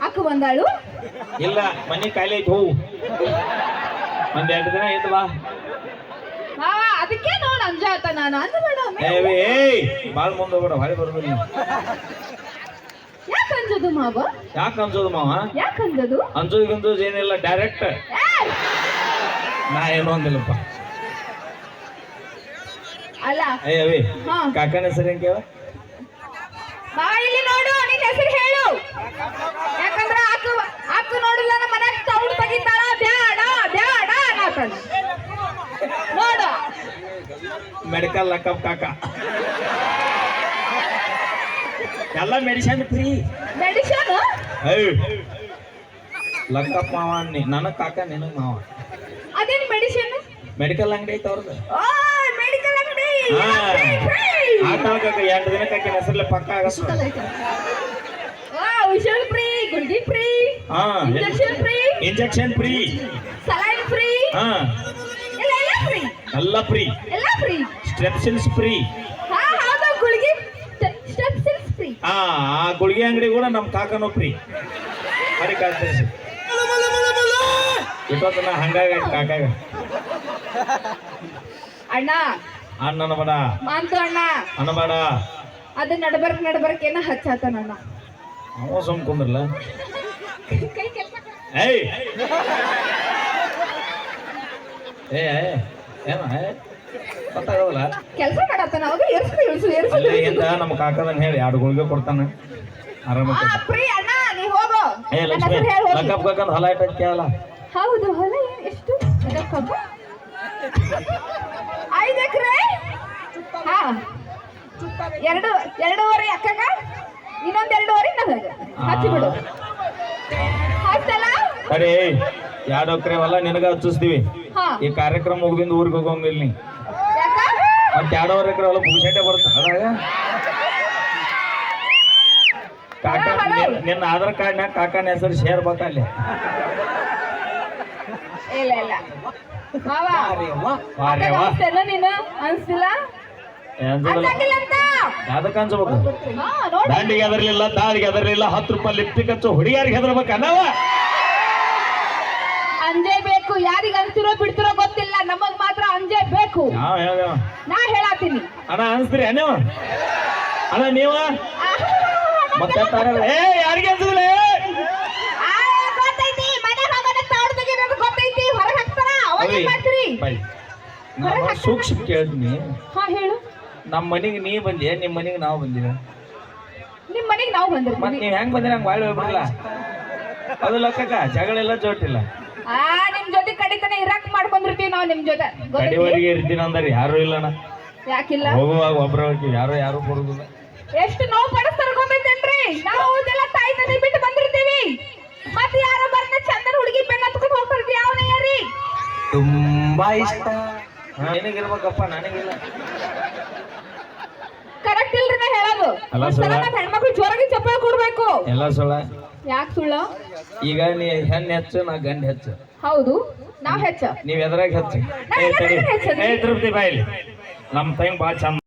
ಅಕ್ಕ ಬಂದಾಳು ಇಲ್ಲ ಮನೆ ಕಾಯಿಲೆ ಐತಿ ಹೋಗು ಒಂದ್ 2 ದಿನ ಐತ್ ಬಾ ಮಾವ ಅದಕ್ಕೆ ನೋಡ್ ಅಂಜಾತ ನಾನು ಅಂದ್ಬೇಡ ಬಾಳ್ ಮುಂದೆ ಹೋಗ್ಬೇಡ ಹೊಳೆ ಬರೋದಿಲ್ಲ ಯಾಕೆ ಅಂಜೋದು ಮಾವ ಯಾಕೆ ಅನ್ಸೋದು ಮಾವ ಯಾಕೆ ಅಂಜೋದು ಅನ್ಸೋದು ಗಿಂಸೋದು ಏನಿಲ್ಲ ಡೈರೆಕ್ಟ್ ನಾ ಏನೋ ಅಂದಿಲ್ಲಪ್ಪ ಅಲ್ಲ ಅವಿ ಕಾಕನ ಹೆಸರು ಹೆಂಗೆ ಕೇಳ ಮಾವ ಇಲ್ಲಿ ನೋಡು ನಿನ್ ಹೆಸರು ಹೇಳು ಯಾಕಂದ್ರೆ ಅಕ್ಕ ನೋಡಿಲ್ಲ ನಮ್ಮ ಮನ್ಯಾಗ ಸೌಂಡ್ ತೆಗಿತಾಳ ಬ್ಯಾಡ ಬ್ಯಾಡ ಅನ್ನತಾನ ನೋಡು ಮೆಡಿಕಲ್ ಲಕ್ಕಪ್ ಕಾಕ ಎಲ್ಲ ಮೆಡಿಸಿನ್ ಫ್ರೀ ಮೆಡಿಸಿನ್ ಲಕ್ಕಪ್ ಮಾವ ನನಗ್ ಕಾಕ ನಿನಗ್ ಮಾವ ಅದೇನು ಮೆಡಿಸಿನ್ ಮೆಡಿಕಲ್ ಅಂಗಡಿ ಐತೆ ಅವ್ರದ್ದು ಮೆಡಿಕಲ್ ಅಂಗಡಿ ಆಟ 2 ದಿನಕ್ಕೆ ಆಕಿನ ಹೆಸರ್ಲೆ ಪಕ್ಕ ಆಗತ್ತೆ ಔಷಧ ಫ್ರೀ ಗುಳ್ಗಿ free injection free saline free ಎಲ್ಲ ಫ್ರೀ ಎಲ್ಲ ಫ್ರೀ ಸ್ಟ್ರೆಪ್ಸಿಲ್ಸ್ ಫ್ರೀ ಹೌದು ಗುಳ್ಗಿ ಸ್ಟ್ರೆಪ್ಸಿಲ್ಸ್ ಫ್ರೀ ಆ ಗುಳ್ಗಿ ಅಂಗಡಿ ಕೂಡ ನಮ್ ಕಾಕನೂ ಫ್ರೀ ಮಾಡಿ ಕಾಡ್ತೀರಿ ಇವತ್ತು ನಾ ಹಂಗಾಗಿ ಕಾಕಾಗ ಅಣ್ಣ ಅನ್ನಬೇಡ ಮಾಂತು ಅಣ್ಣ ಅನ್ನಬೇಡ ಅದು ನಡಬರ್ಕ್ ಏನ ಹಚ್ಚಾತ ನನ್ನ ಅವ ಸುಮ್ ಕುಂದ್ರಲ್ಲ ಕೈ ಕೆಲಸ ಏಯ್ ಏನ ಗೊತ್ತಾಗಲ್ಲ ಕೆಲಸ ಮಾಡತ್ತಾನ ಅವಾಗ ಏರ್ಸು ಅಲ್ಲೇ ಎಂತ ನಮ್ಮ ಕಾಕದನ್ ಹೇಳಿ 2 ಗುಳಿಗೆ ಕೊಡ್ತಾನ ಆರಾಮ ಫ್ರೀ ಅಣ್ಣ ನೀ ಹೋಗು ಲಕ್ಷ್ಮಿ ಲಕ್ಕಪ್ ಕಾಕಂದ್ ಹೊಲ ಇಟ್ಟ ಕೇಳಲ್ಲ ಹೌದು ಹೊಲ ಎಷ್ಟು ಲಕ್ಕಪ್ 5 ಎಕರೆ ಹಾ 2.5 ಅಕ್ಕಗ ಇನ್ನೊಂದ್ 2.5 ನನಗ ಹಚ್ಚಿ ಬಿಡು ಹಚ್ಚಲ್ಲ ಸರಿ 2 ಎಕರೆ ಹೊಲ ನಿನಗ ಹಚ್ಚಿಸ್ತೀವಿ ಈ ಕಾರ್ಯಕ್ರಮ ಮುಗಿದಿಂದ ಊರಿಗೆ ಹೋಗೋಂಗಿಲ್ಲ ನೀ ಮತ್ತೆ 2.5 ಎಕರೆ ಹೊಲ ಪುಗ್ಸೆಟ್ಟೆ ಬರುತ್ತೆ ಅದಾಗ ಕಾಕ ನಿನ್ನ ಆಧಾರ್ ಕಾರ್ಡ್ನಾಗ ಕಾಕನ ಹೆಸರು ಸೇರ್ಬೇಕಲ್ಲಿ ಇಲ್ಲ ಮಾವ ನೀನು ಅನ್ಸಿಲ್ಲ ಅದಕ್ಕೆ ಅನ್ಸ್ಬೇಕು ದಾಂಡಿಗೆ ಹೆದರ್ಲಿಲ್ಲ ತಾಳಿಗೆ ಹೆದರ್ಲಿಲ್ಲ 10 ರೂಪಾಯಿ ಲಿಪ್ಟಿಕ್ ಹಚ್ಚು ಹುಡುಗಿಯಾರಿಗೆ ಹೆದರ್ಬೇಕು ಅನ್ನವ ಅಂಜೇಬೇಕು ಯಾರಿಗ ಅನ್ಸಿರೋ ಬಿಡ್ತಿರೋ ಗೊತ್ತಿಲ್ಲ ನಮಗ್ ಮಾತ್ರ ಅಂಜೇಬೇಕು ನಾ ಹೇಳಾತೀನಿ ಅಣ್ಣ ಅನ್ಸ್ತೀರಿ ನೀವು ಅಣ್ಣ ನೀವ ಮತ್ತೆ ಯಾರಿಗೆ ಅನ್ಸಿದ್ರೆ ಸೂಕ್ಷ್ಮ ಕೇಳ್ತೀನಿ ಹೇಳು ನಮ್ಮ ಮನೆಗೆ ನೀ ಬಂದಿ ನಿಮ್ಮ ಮನೆಗೆ ನಾವು ಬಂದಿವ ನಿಮ್ ಮನೆಗೆ ನಾವು ಬಂದಿರ್ತೀವಿ ಮತ್ತೆ ನೀವ್ ಹೆಂಗ್ ಬಂದಿರ ಹಂಗ ಬಾಳ್ ಹೋಗ್ಬಿಡಲ್ಲ ಅದು ಲಕ್ಕಕ್ಕ ಜಗಳೆಲ್ಲ ಜೋಟಿಲ್ಲ ನಿಮ್ ಜೊತೆ ಕಡಿತನ ಇರಾಕ್ ಮಾಡ್ಕೊಂಡಿರ್ತೀವಿ ನಾವು ನಿಮ್ ಜೊತೆ ಕಡಿವರೆಗೆ ಇರ್ತೀನಿ ಅಂದ್ರೆ ಯಾರು ಇಲ್ಲಣ್ಣ ಯಾಕಿಲ್ಲ ಹೋಗುವಾಗ ಒಬ್ರು ಹೋಗಿ ಯಾರು ಬರುದಿಲ್ಲ ಎಷ್ಟು ನೋವು ಪಡಿಸ್ತಾರ ಗೊತ್ತೈತೇನ್ರಿ ನಾವು ಇದೆಲ್ಲ ತಾಯಿ ತಂದೆ ಬಿಟ್ಟು ಬಂದಿರ್ತೀವಿ ಮತ್ತೆ ಯಾರೋ ಬರ್ನ ಚಂದನ ಹುಡುಗಿ ಬೆನ್ನ ಹತ್ಕೊಂಡು ಹೋಗ್ತಿರ್ತೀವಿ ಅವನೇ ಯಾರಿ ತುಂಬಾ ಇಷ್ಟ ನಿನಗಿರ್ಬೇಕಪ್ಪ ನನಗಿಲ್ಲ ಕರೆಕ್ಟ್ ಇಲ್ರಿ ನಾ ಹೇಳೋದು ಹೆಣ್ಮಕ್ಳು ಜೋರಾಗಿ ಚಪ್ಪಲ್ ಕೊಡ್ಬೇಕು ಎಲ್ಲ ಸುಳ್ಳ ಯಾಕೆ ಸುಳ್ಳ ಈಗ ನೀ ಹೆಣ್ಣು ಹೆಚ್ಚು ನಾ ಗಂಡ ಹೆಚ್ಚು ಹೌದು ನಾವ್ ಹೆಚ್ಚ ನೀವ್ ಎದ್ರಾಗ ಹೆಚ್ಚು ತೃಪ್ತಿ ಬಾಯಿಲಿ ನಮ್ ಟೈಮ್ ಬಾಳ ಚಂದ